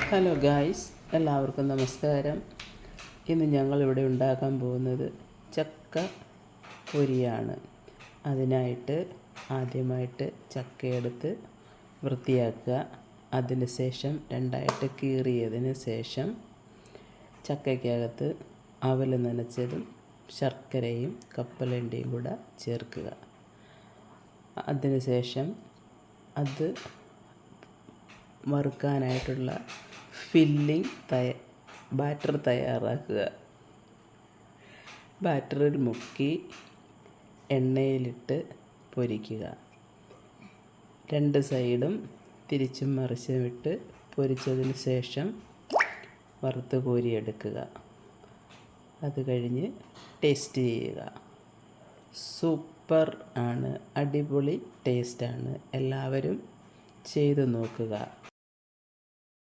Hello guys, എല്ലാവർക്കും നമസ്കാരം. ഇന്ന് ഞങ്ങളിവിടെ ഉണ്ടാക്കാൻ പോകുന്നത് ചക്ക പൊരിയാണ്. അതിനായിട്ട് ആദ്യമായിട്ട് ചക്കയെടുത്ത് വൃത്തിയാക്കുക. അതിന് ശേഷം രണ്ടായിട്ട് കീറിയതിന് ശേഷം ചക്കയ്ക്കകത്ത് അവൽ നനച്ചതും ശർക്കരയും കപ്പലണ്ടിയും കൂടെ ചേർക്കുക. അതിന് ശേഷം അത് വറുക്കാനായിട്ടുള്ള ബാറ്റർ തയ്യാറാക്കുക. ബാറ്ററിൽ മുക്കി എണ്ണയിലിട്ട് പൊരിക്കുക. രണ്ട് സൈഡും തിരിച്ചും മറിച്ചും ഇട്ട് പൊരിച്ചതിന് ശേഷം വറുത്ത് കോരിയെടുക്കുക. അത് കഴിഞ്ഞ് ടേസ്റ്റ് ചെയ്യുക. സൂപ്പർ ആണ്, അടിപൊളി ടേസ്റ്റാണ്. എല്ലാവരും ചെയ്തു നോക്കുക.